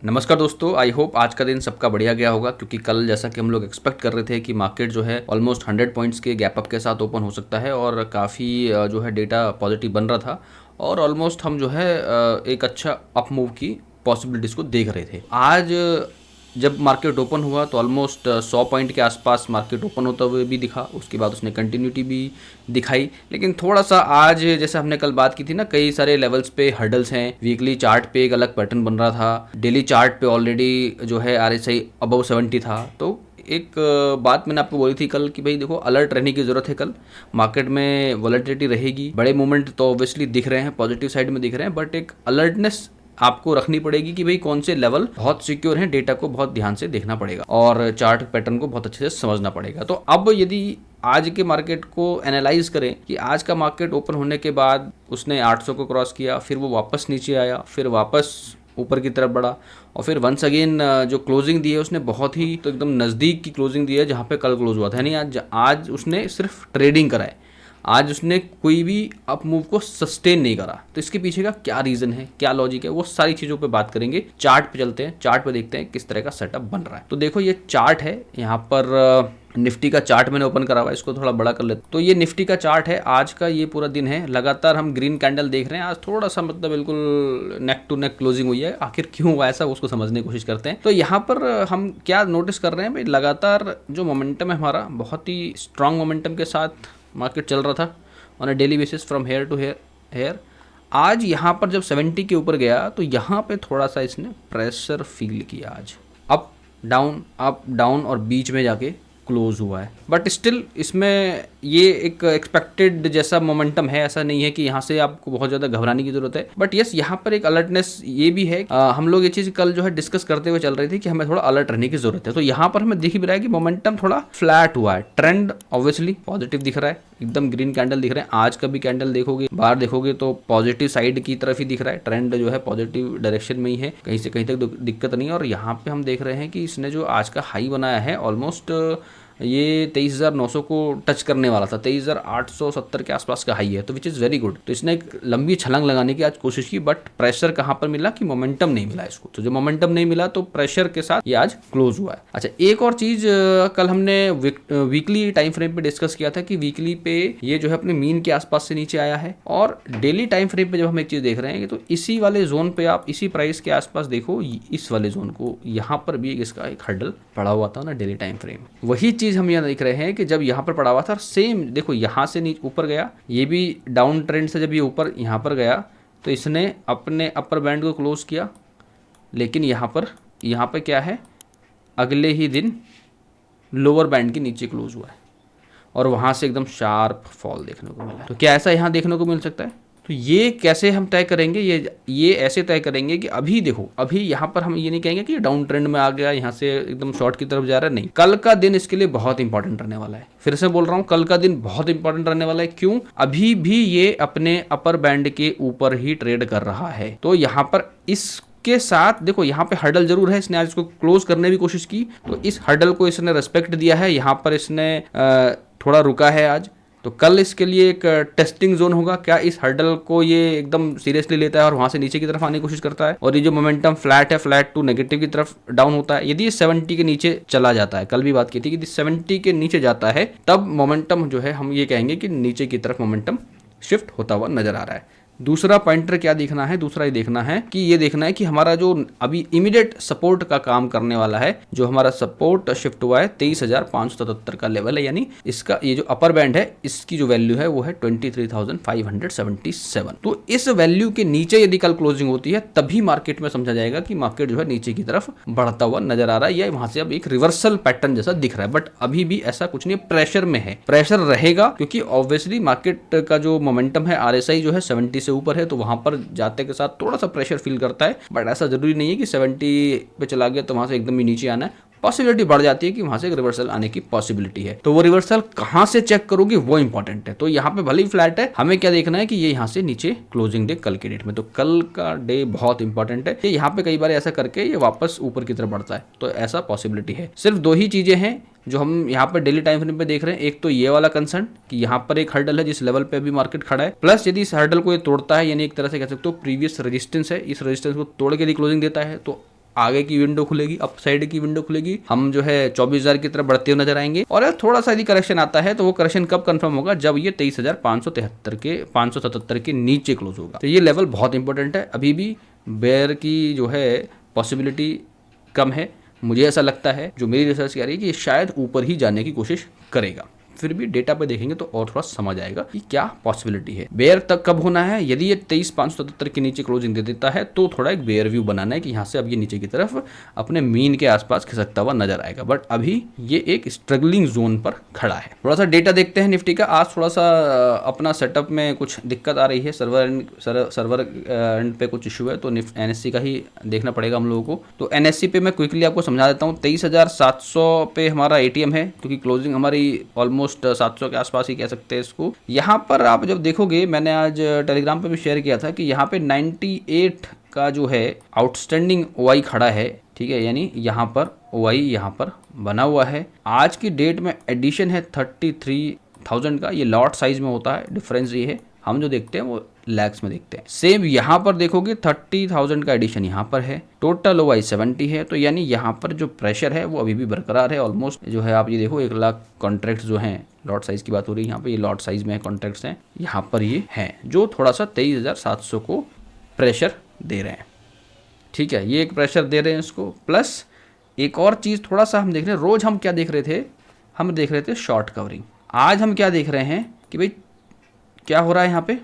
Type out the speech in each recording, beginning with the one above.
नमस्कार दोस्तों, I hope आज का दिन सबका बढ़िया गया होगा क्योंकि कल जैसा कि हम लोग एक्सपेक्ट कर रहे थे कि मार्केट जो है ऑलमोस्ट 100 पॉइंट्स के गैप अप के साथ ओपन हो सकता है और काफ़ी जो है डेटा पॉजिटिव बन रहा था और ऑलमोस्ट हम जो है एक अच्छा अप मूव की पॉसिबिलिटीज़ को देख रहे थे। आज जब मार्केट ओपन हुआ तो ऑलमोस्ट 100 पॉइंट के आसपास मार्केट ओपन होता हुए भी दिखा, उसके बाद उसने कंटिन्यूटी भी दिखाई। लेकिन थोड़ा सा आज जैसे हमने कल बात की थी ना, कई सारे लेवल्स पे हर्डल्स हैं। वीकली चार्ट पे एक अलग पैटर्न बन रहा था, डेली चार्ट पे ऑलरेडी जो है RSI अबव 70 था। तो एक बात मैंने आपको बोली थी कल कि भाई देखो, अलर्ट रहने की ज़रूरत है। कल मार्केट में वॉलेटिलिटी रहेगी, बड़े मूवमेंट तो ऑब्वियसली दिख रहे हैं, पॉजिटिव साइड में दिख रहे हैं, बट एक अलर्टनेस आपको रखनी पड़ेगी कि भाई कौन से लेवल बहुत सिक्योर हैं। डेटा को बहुत ध्यान से देखना पड़ेगा और चार्ट पैटर्न को बहुत अच्छे से समझना पड़ेगा। तो अब यदि आज के मार्केट को एनालाइज करें कि आज का मार्केट ओपन होने के बाद उसने 800 को क्रॉस किया, फिर वो वापस नीचे आया, फिर वापस ऊपर की तरफ बढ़ा और फिर वंस अगेन जो क्लोजिंग दी है उसने बहुत ही तो एकदम नज़दीक की क्लोजिंग दी है जहाँ पे कल क्लोज हुआ था। यानी आज उसने सिर्फ ट्रेडिंग करा है, आज उसने कोई भी अप मूव को सस्टेन नहीं करा। तो इसके पीछे का क्या रीज़न है, क्या लॉजिक है, वो सारी चीज़ों पे बात करेंगे। चार्ट पे चलते हैं, चार्ट पे देखते हैं किस तरह का सेटअप बन रहा है। तो देखो ये चार्ट है, यहाँ पर निफ्टी का चार्ट मैंने ओपन करा हुआ है, इसको थोड़ा बड़ा कर लेते। तो ये निफ्टी का चार्ट है, आज का ये पूरा दिन है। लगातार हम ग्रीन कैंडल देख रहे हैं। आज थोड़ा सा मतलब बिल्कुल नेक टू नेक क्लोजिंग हुई है। आखिर क्यों हुआ ऐसा, उसको समझने की कोशिश करते हैं। तो यहाँ पर हम क्या नोटिस कर रहे हैं भाई, लगातार जो मोमेंटम है हमारा, बहुत ही स्ट्रांग मोमेंटम के साथ मार्केट चल रहा था on a daily basis from here to here. आज यहाँ पर जब 70 के ऊपर गया तो यहाँ पे थोड़ा सा इसने प्रेशर फील किया। आज अप डाउन और बीच में जाके क्लोज हुआ है, बट स्टिल इसमें ये एक एक्सपेक्टेड जैसा मोमेंटम है। ऐसा नहीं है कि यहाँ से आपको बहुत ज़्यादा घबराने की जरूरत है, बट यस यहाँ पर एक अलर्टनेस ये भी है। हम लोग ये चीज़ कल जो है डिस्कस करते हुए चल रही थी कि हमें थोड़ा अलर्ट रहने की जरूरत है। तो यहाँ पर हमें दिख भी रहा है कि मोमेंटम थोड़ा फ्लैट हुआ है। ट्रेंड ऑब्वियसली पॉजिटिव दिख रहा है, एकदम ग्रीन कैंडल दिख रहे हैं। आज का भी कैंडल देखोगे, बाहर देखोगे तो पॉजिटिव साइड की तरफ ही दिख रहा है। ट्रेंड जो है पॉजिटिव डायरेक्शन में ही है, कहीं से कहीं तक दिक्कत नहीं है। और यहाँ पे हम देख रहे हैं कि इसने जो आज का हाई बनाया है ऑलमोस्ट ये 23,900 को टच करने वाला था। 23,870 के आसपास का हाई है, तो विच इज़ वेरी गुड। तो इसने एक लंबी छलांग लगाने की आज कोशिश की, बट प्रेशर कहाँ पर मिला कि मोमेंटम नहीं मिला इसको। तो जो मोमेंटम नहीं मिला तो प्रेशर के साथ ये आज क्लोज हुआ है। अच्छा, एक और चीज़ कल हमने वीकली टाइम फ्रेम पे डिस्कस किया था कि वीकली पे ये जो है अपने मीन के आसपास से नीचे आया है, और डेली टाइम फ्रेम पे जब हम एक चीज़ देख रहे हैं तो इसी वाले जोन पे आप इसी प्राइस के आसपास देखो, इस वाले जोन को, यहाँ पर भी इसका एक हर्डल पड़ा हुआ था ना डेली टाइम फ्रेम। वही चीज़ हम यहाँ देख रहे हैं कि जब यहाँ पर पड़ा हुआ था, सेम देखो यहाँ से नीचे ऊपर गया, ये भी डाउन ट्रेंड से जब ये ऊपर यहाँ पर गया तो इसने अपने अपर बैंड को क्लोज किया। लेकिन यहाँ पर क्या है, अगले ही दिन लोअर बैंड के नीचे क्लोज हुआ है और वहाँ से एकदम शार्प फॉल देखने को मिला। तो क्या ऐसा यहाँ देखने को मिल सकता है? तो ये कैसे हम तय करेंगे? ये ऐसे तय करेंगे कि अभी देखो, अभी यहाँ पर हम ये नहीं कहेंगे कि डाउन ट्रेंड में आ गया, यहाँ से एकदम शॉर्ट की तरफ जा रहा है। नहीं, कल का दिन इसके लिए बहुत इंपॉर्टेंट रहने वाला है। फिर से बोल रहा हूँ, कल का दिन बहुत इंपॉर्टेंट रहने वाला है। क्यों? अभी भी ये अपने अपर बैंड के ऊपर ही ट्रेड कर रहा है। तो यहाँ पर के साथ देखो, यहाँ पे हर्डल जरूर है, इसने आज इसको क्लोज करने की कोशिश की, तो इस हर्डल को इसने रेस्पेक्ट दिया है। यहाँ पर इसने थोड़ा रुका है आज, तो कल इसके लिए एक टेस्टिंग जोन होगा। क्या इस हर्डल को ये एकदम सीरियसली लेता है और वहां से नीचे की तरफ आने की कोशिश करता है, और ये जो मोमेंटम फ्लैट है, फ्लैट टू नेगेटिव की तरफ डाउन होता है। यदि 70 के नीचे चला जाता है, कल भी बात की थी कि यदि 70 के नीचे जाता है तब मोमेंटम जो है हम ये कहेंगे कि नीचे की तरफ मोमेंटम शिफ्ट होता हुआ नजर आ रहा है। दूसरा पॉइंटर क्या देखना है? दूसरा ये देखना है कि हमारा जो अभी इमीडिएट सपोर्ट का काम करने वाला है, जो हमारा सपोर्ट शिफ्ट हुआ है 23,577 का लेवल है, यानी इसका ये जो अपर बैंड है इसकी जो वैल्यू है वो है 23,577। तो इस वैल्यू के नीचे यदि कल क्लोजिंग होती है तभी मार्केट में समझा जाएगा कि मार्केट जो है नीचे की तरफ बढ़ता हुआ नजर आ रहा है, या वहां से अब एक रिवर्सल पैटर्न जैसा दिख रहा है। बट अभी भी ऐसा कुछ नहीं, प्रेशर में है, प्रेशर रहेगा, क्योंकि ऑब्वियसली मार्केट का जो मोमेंटम है, RSI जो है 70 से ऊपर है, तो वहां पर जाते के साथ थोड़ा सा प्रेशर फील करता है। बट ऐसा जरूरी नहीं है कि 70 पे चला गया तो वहां से एकदम ही नीचे आना है। पॉसिबिलिटी बढ़ जाती है कि वहां से एक रिवर्सल आने की पॉसिबिलिटी है। तो वो रिवर्सल कहां से चेक करोगे वो इंपॉर्टेंट है। तो यहाँ पे भले ही फ्लैट है, हमें क्या देखना है कि ये यहाँ से नीचे क्लोजिंग डे कल के डेट में, तो कल का डे बहुत इंपॉर्टेंट है। यहाँ पे कई बार ऐसा करके ये वापस ऊपर की तरफ बढ़ता है, तो ऐसा पॉसिबिलिटी है। सिर्फ दो ही चीजें हैं जो हम यहाँ पर डेली टाइम फ्रेम पे देख रहे हैं। एक तो ये वाला कंसर्न कि यहाँ पर एक हर्डल है जिस लेवल पे अभी मार्केट खड़ा है, प्लस यदि इस हर्डल को ये तोड़ता है, यानी एक तरह से कह सकते हो प्रीवियस रेजिस्टेंस है, इस रेजिस्टेंस को तोड़ के यदि क्लोजिंग देता है तो आगे की विंडो खुलेगी, अप साइड की विंडो खुलेगी, हम जो है 24,000 की तरफ बढ़ते हुए नजर आएंगे। और थोड़ा सा यदि करेक्शन आता है तो वो करेक्शन कब कंफर्म होगा, जब ये 23,577 के नीचे क्लोज होगा। तो ये लेवल बहुत इंपॉर्टेंट है। अभी भी बेयर की जो है पॉसिबिलिटी कम है, मुझे ऐसा लगता है, जो मेरी रिसर्च कह रही है कि शायद ऊपर ही जाने की कोशिश करेगा। फिर भी डेटा पे देखेंगे तो और थोड़ा समझ आएगा कि क्या पॉसिबिलिटी है। बेयर तक कब होना है, यदि ये 23,577 के नीचे क्लोजिंग दे देता है तो थोड़ा एक बेयर व्यू बनाना है कि यहाँ से अब ये नीचे की तरफ अपने मीन के आसपास खिसकता हुआ नजर आएगा। बट अभी ये एक स्ट्रगलिंग जोन पर खड़ा है। थोड़ा सा डेटा देखते हैं निफ्टी का। आज थोड़ा सा अपना सेटअप में कुछ दिक्कत आ रही है, सर्वर एंड पे कुछ इशू है, तो एनएससी का ही देखना पड़ेगा हम लोगों को। तो एनएससी पे मैं क्विकली आपको समझा देता हूँ। 23,700 पे हमारा एटीएम है, क्योंकि क्लोजिंग हमारी ऑलमोस्ट 700 के आसपास ही कह सकते हैं इसको। यहाँ पर आप जब देखोगे, मैंने आज टेलीग्राम पे भी शेयर किया था कि यहाँ पे 98 का जो है आउटस्टैंडिंग ओआई खड़ा है, ठीक है, यानी यहाँ पर ओआई यहाँ पर बना हुआ है। आज की डेट में एडिशन है 33,000 का, ये लॉट साइज में होता है, डिफरेंस ये है। हम जो देखते हैं वो लैक्स में देखते हैं। सेम यहाँ पर देखोगे 30,000 का एडिशन यहाँ पर है, टोटल ओआई 70 है। तो यानी यहाँ पर जो प्रेशर है वो अभी भी बरकरार है। ऑलमोस्ट जो है आप ये देखो 1 लाख कॉन्ट्रैक्ट्स जो हैं, लॉट साइज की बात हो रही है यहाँ पे, ये लॉट साइज में कॉन्ट्रैक्ट्स हैं, यहाँ पर ये हैं जो थोड़ा सा 23,700 को प्रेशर दे रहे हैं। ठीक है, ये एक प्रेशर दे रहे हैं इसको। प्लस एक और चीज़ थोड़ा सा हम देख रहे हैं, रोज हम क्या देख रहे थे, हम देख रहे थे शॉर्ट कवरिंग। आज हम क्या देख रहे हैं कि भाई क्या हो रहा है यहाँ पे,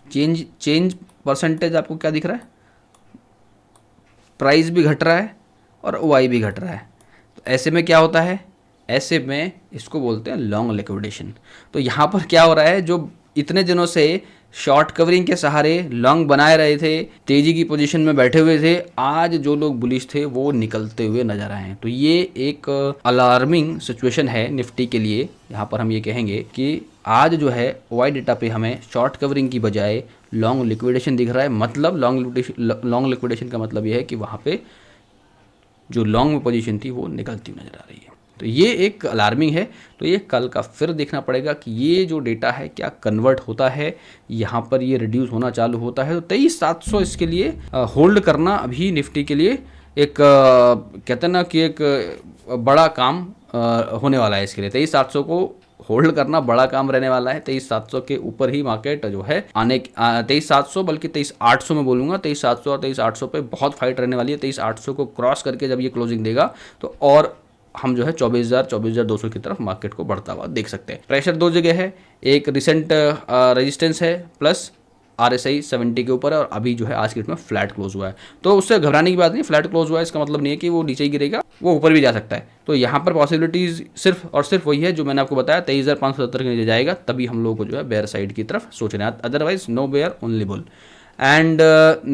चेंज परसेंटेज आपको क्या दिख रहा है, प्राइस भी घट रहा है और ओआई भी घट रहा है। तो ऐसे में क्या होता है, ऐसे में इसको बोलते हैं लॉन्ग लिक्विडेशन। तो यहाँ पर क्या हो रहा है, जो इतने दिनों से शॉर्ट कवरिंग के सहारे लॉन्ग बनाए रहे थे, तेजी की पोजीशन में बैठे हुए थे, आज जो लोग बुलिश थे वो निकलते हुए नजर आए हैं। तो ये एक अलार्मिंग सिचुएशन है निफ्टी के लिए। यहाँ पर हम ये कहेंगे कि आज जो है ओआई डेटा पे हमें शॉर्ट कवरिंग की बजाय लॉन्ग लिक्विडेशन दिख रहा है। मतलब लॉन्ग लिक्विडेशन का मतलब ये है कि वहाँ पे जो लॉन्ग में पोजीशन थी वो निकलती हुई नजर आ रही है। तो ये एक अलार्मिंग है। तो ये कल का फिर देखना पड़ेगा कि ये जो डेटा है क्या कन्वर्ट होता है, यहाँ पर ये रिड्यूस होना चालू होता है। तो 23,700 इसके लिए होल्ड करना अभी निफ्टी के लिए एक कहते हैं ना कि एक बड़ा काम होने वाला है। इसके लिए 23,700 को होल्ड करना बड़ा काम रहने वाला है। 23,700 के ऊपर ही मार्केट जो है आने 23,700 बल्कि 23,800 में बोलूँगा, 23,700 और 23,800 पे बहुत फाइट रहने वाली है। 23,800 को क्रॉस करके जब ये क्लोजिंग देगा तो और हम जो है 24,200 की तरफ मार्केट को बढ़ता हुआ देख सकते हैं। प्रेशर दो जगह है, एक रिसेंट रेजिस्टेंस है प्लस RSI 70 के ऊपर है, और अभी जो है आज की डेट में फ्लैट क्लोज हुआ है। तो उससे घबराने की बात नहीं, फ्लैट क्लोज हुआ है इसका मतलब नहीं है कि वो नीचे ही गिरेगा, वो ऊपर भी जा सकता है। तो यहाँ पर पॉसिबिलिटीज सिर्फ और सिर्फ वही है जो मैंने आपको बताया, 23,570 के नीचे जाएगा तभी हम लोगों को जो है बेयर साइड की तरफ सोचना है, otherwise no bear only bull. And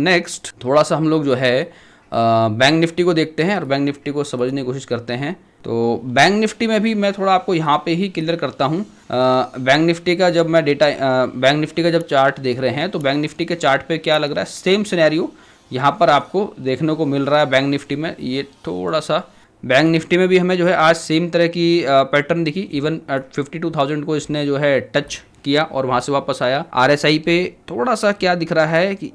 next थोड़ा सा हम लोग जो है बैंक निफ्टी को देखते हैं और बैंक निफ्टी को समझने की कोशिश करते हैं। तो बैंक निफ्टी में भी मैं थोड़ा आपको यहाँ पे ही क्लियर करता हूँ। बैंक निफ्टी का जब मैं डेटा बैंक निफ्टी का जब चार्ट देख रहे हैं तो बैंक निफ्टी के चार्ट पे क्या लग रहा है, सेम सिनेरियो यहाँ पर आपको देखने को मिल रहा है। बैंक निफ्टी में ये थोड़ा सा, बैंक निफ्टी में भी हमें जो है आज सेम तरह की पैटर्न दिखी। इवन 52,000 को इसने जो है टच किया और वहाँ से वापस आया। RSI पे थोड़ा सा क्या दिख रहा है कि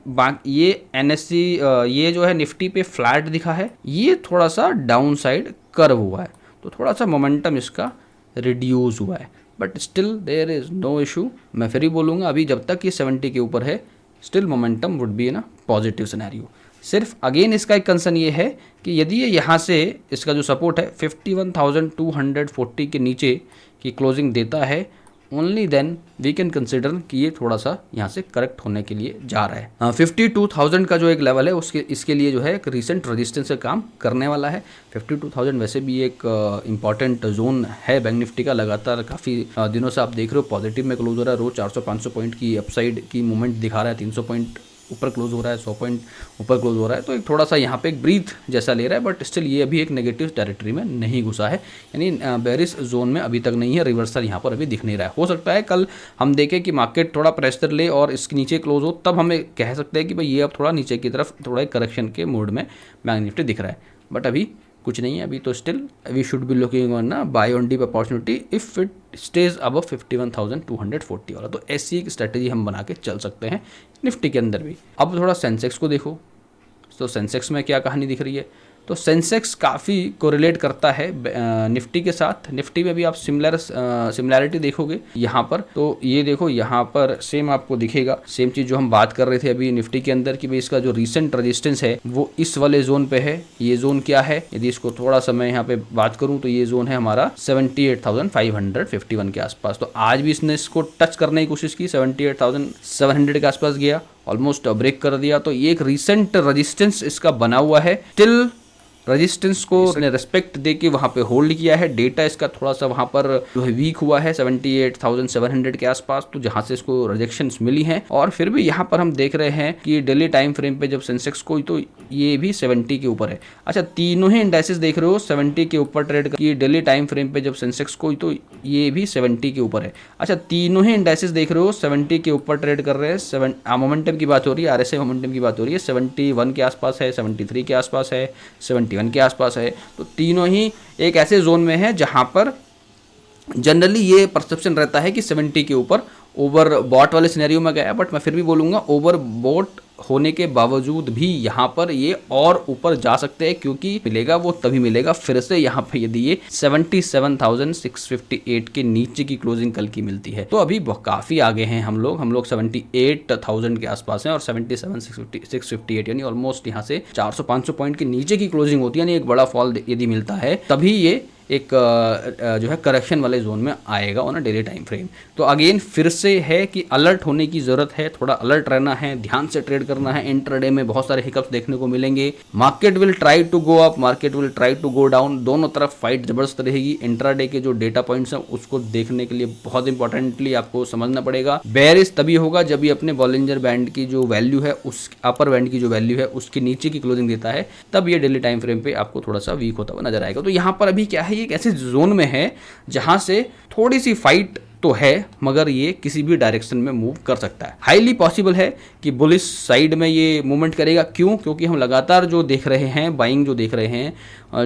ये NSE ये जो है निफ्टी पे फ्लैट दिखा है, ये थोड़ा सा डाउन साइड कर्व हुआ है, तो थोड़ा सा मोमेंटम इसका रिड्यूस हुआ है। But still there is no issue. मैं फिर ही बोलूँगा अभी जब तक ये 70 के ऊपर है still momentum would be in positive scenario. सिर्फ अगेन इसका एक कंसर्न ये है कि यदि ये यहाँ से इसका जो सपोर्ट है 51,240 के नीचे की क्लोजिंग देता है, only then we can consider कि ये थोड़ा सा यहाँ से करेक्ट होने के लिए जा रहा है। 52,000 का जो एक लेवल है इसके लिए जो है एक रिसेंट रेजिस्टेंस से काम करने वाला है। 52,000 वैसे भी एक इंपॉर्टेंट जोन है बैंक निफ्टी का। लगातार काफ़ी दिनों से आप देख रहे हो पॉजिटिव में क्लोज हो रहा है, रोज 400-500 पॉइंट की अपसाइड की मूवमेंट दिखा रहा है, 300 पॉइंट ऊपर क्लोज हो रहा है, 100 पॉइंट ऊपर क्लोज हो रहा है। तो एक थोड़ा सा यहाँ पे एक ब्रीथ जैसा ले रहा है, बट स्टिल ये अभी एक नेगेटिव टेरिटरी में नहीं घुसा है, यानी बेरिश जोन में अभी तक नहीं है। रिवर्सल यहाँ पर अभी दिख नहीं रहा है। हो सकता है कल हम देखें कि मार्केट थोड़ा प्रेशर ले और इसके नीचे क्लोज हो, तब हमें कह सकते हैं कि भाई ये अब थोड़ा नीचे की तरफ थोड़ा एक करेक्शन के मोड में बैंक निफ्टी दिख रहा है। बट अभी कुछ नहीं है, अभी तो still we should be looking on ना buy on dip opportunity if it stays above 51,240 वाला। तो ऐसी एक स्ट्रेटेजी हम बना के चल सकते हैं निफ्टी के अंदर भी। अब थोड़ा सेंसेक्स को देखो, तो सेंसेक्स में क्या कहानी दिख रही है, तो सेंसेक्स काफ़ी कोरिलेट करता है निफ्टी के साथ। निफ्टी में भी आप सिमिलैरिटी देखोगे यहाँ पर, तो ये देखो यहाँ पर सेम आपको दिखेगा, सेम चीज़ जो हम बात कर रहे थे अभी निफ्टी के अंदर कि भाई इसका जो रिसेंट रेजिस्टेंस है वो इस वाले जोन पे है। ये जोन क्या है, यदि इसको थोड़ा सा मैं यहाँ पे बात करूँ तो ये जोन है हमारा 78,551 के आसपास। तो आज भी इसने इसको टच करने की कोशिश की, 78,700 के आसपास गया, ऑलमोस्ट ब्रेक कर दिया। तो ये एक रिसेंट रेजिस्टेंस इसका बना हुआ है, टिल रेजिस्टेंस को इसने रेस्पेक्ट दे के वहाँ पे होल्ड किया है। डेटा इसका थोड़ा सा वहाँ पर जो है वीक हुआ है 78,700 के आसपास, तो जहाँ से इसको रिजेक्शंस मिली हैं। और फिर भी यहाँ पर हम देख रहे हैं कि डेली टाइम फ्रेम पे जब सेंसेक्स को, तो ये भी 70 के ऊपर है। अच्छा, तीनों ही इंडाइसेस देख रहे हो 70 के ऊपर ट्रेड की, डेली टाइम फ्रेम पे जब सेंसेक्स को, तो ये भी 70 के ऊपर है। अच्छा, तीनों ही इंडाइसेस देख रहे हो 70 के ऊपर ट्रेड कर रहे हैं। मोमेंटम की बात हो रही है, RSI मोमेंटम की बात हो रही है, 71 के आसपास है, 73 के आसपास है, 71 के आसपास है। तो तीनों ही एक ऐसे जोन में है जहां पर जनरली ये परसेप्शन रहता है कि 70 के ऊपर ओवर बॉट वाले सिनेरियो में गया, बट मैं फिर भी बोलूँगा ओवर बॉट होने के बावजूद भी यहाँ पर ये और ऊपर जा सकते हैं, क्योंकि मिलेगा वो तभी मिलेगा फिर से यहाँ पे यदि ये 77,658 के नीचे की क्लोजिंग कल की मिलती है। तो अभी काफ़ी आगे हैं हम लोग 78,000 के आसपास हैं और 77,658 यानी ऑलमोस्ट यहाँ से 400-500 पॉइंट के नीचे की क्लोजिंग होती है, यानी एक बड़ा फॉल यदि मिलता है तभी ये एक जो है करेक्शन वाले जोन में आएगा on a daily time frame. तो अगेन फिर से है कि अलर्ट होने की ज़रूरत है, थोड़ा अलर्ट रहना है, ध्यान से ट्रेड करना है। इंट्राडे में बहुत सारे हिकअप्स देखने को मिलेंगे, market will try to go up, market will try to go down, दोनों तरफ फाइट जबरदस्त रहेगी। इंट्राडे के जो डेटा पॉइंट्स हैं उसको देखने के लिए बहुत इंपॉर्टेंटली आपको समझना पड़ेगा। बेयरिश तभी होगा जब ये अपने बॉलिंजर बैंड की जो वैल्यू है, उस अपर बैंड की जो वैल्यू है उसके नीचे की क्लोजिंग देता है, तब ये डेली टाइम फ्रेम पे आपको थोड़ा सा वीक होता हुआ नजर आएगा। तो यहाँ पर अभी क्या है, एक ऐसे जोन में है जहां से थोड़ी सी फाइट तो है, मगर ये किसी भी डायरेक्शन में मूव कर सकता है। हाईली पॉसिबल है कि बुलिश साइड में ये मूवमेंट करेगा। क्यों? क्योंकि हम लगातार जो देख रहे हैं, बाइंग जो देख रहे हैं,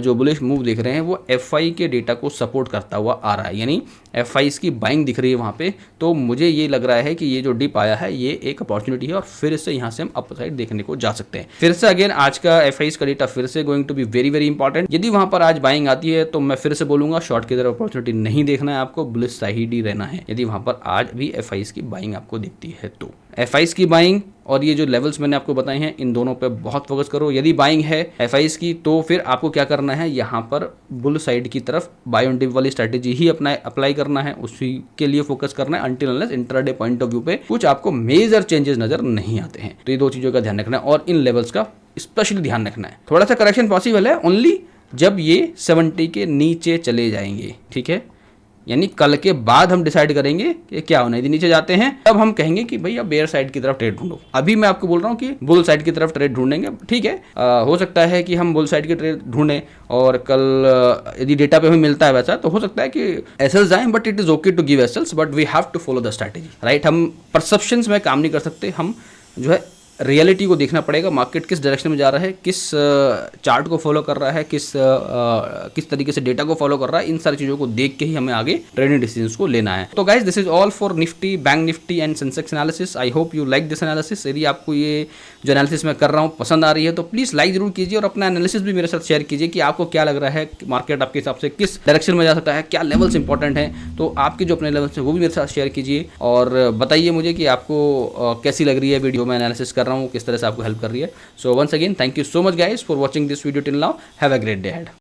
जो बुलिश मूव देख रहे हैं, वो FI के डेटा को सपोर्ट करता हुआ आ रहा है, यानी FIs की बाइंग दिख रही है वहाँ पे। तो मुझे ये लग रहा है कि ये जो डिप आया है ये एक अपॉर्चुनिटी है और फिर से यहाँ से हम अपसाइड देखने को जा सकते हैं। फिर से अगेन आज का FIs का डेटा फिर से going to be very very important. यदि वहाँ पर आज बाइंग आती है तो मैं फिर से बोलूँगा शॉर्ट की तरफ अपॉर्चुनिटी नहीं देखना है आपको, बुलिश साइड ही रहना है यदि वहाँ पर आज भी FIs की बाइंग आपको दिखती है तो। FIs की बाइंग और ये जो लेवल्स मैंने आपको बताए हैं इन दोनों पे बहुत फोकस करो। यदि बाइंग है FIs की तो फिर आपको क्या करना है, यहाँ पर बुल साइड की तरफ बाय ऑन डिप वाली स्ट्रैटेजी ही अप्लाई करना है, उसी के लिए फोकस करना है until unless intraday point of view पे कुछ आपको मेजर चेंजेस नजर नहीं आते हैं। तो ये दो चीज़ों का ध्यान रखना है और इन लेवल्स का स्पेशली ध्यान रखना है। थोड़ा सा करेक्शन पॉसिबल है ओनली जब ये 70 के नीचे चले जाएंगे, ठीक है, यानी कल के बाद हम डिसाइड करेंगे कि क्या होना है। यदि नीचे जाते हैं तब हम कहेंगे कि भैया बेयर साइड की तरफ ट्रेड ढूंढो। अभी मैं आपको बोल रहा हूँ कि बुल साइड की तरफ ट्रेड ढूंढेंगे, ठीक है। हो सकता है कि हम बुल साइड की ट्रेड ढूंढें और कल यदि डेटा पे हमें मिलता है वैसा तो हो सकता है कि एसएल्स जाएं, but it is okay to give SLs, but we have to follow the strategy, right. हम परसेप्शंस में काम नहीं कर सकते, हम जो है रियलिटी को देखना पड़ेगा। मार्केट किस डायरेक्शन में जा रहा है, किस चार्ट को फॉलो कर रहा है, किस तरीके से डेटा को फॉलो कर रहा है, इन सारी चीज़ों को देख के ही हमें आगे ट्रेडिंग डिसीजंस को लेना है। तो guys this is all for Nifty, bank Nifty and Sensex analysis. I hope you like this analysis. यदि आपको ये जो एनालिसिस मैं कर रहा हूँ पसंद आ रही है तो प्लीज़ लाइक जरूर कीजिए और अपना एनालिसिस भी मेरे साथ शेयर कीजिए कि आपको क्या लग रहा है, मार्केट आपके हिसाब से किस डायरेक्शन में जा सकता है, क्या लेवल्स इंपॉर्टेंट हैं। तो आपके जो अपने लेवल्स हैं वो भी मेरे साथ शेयर कीजिए और बताइए मुझे कि आपको कैसी लग रही है वीडियो में एनालिसिस कर रहा हूँ, किस तरह से आपको हेल्प कर रही है। So once again thank you so much guys for watching this video till now. Have a great day ahead.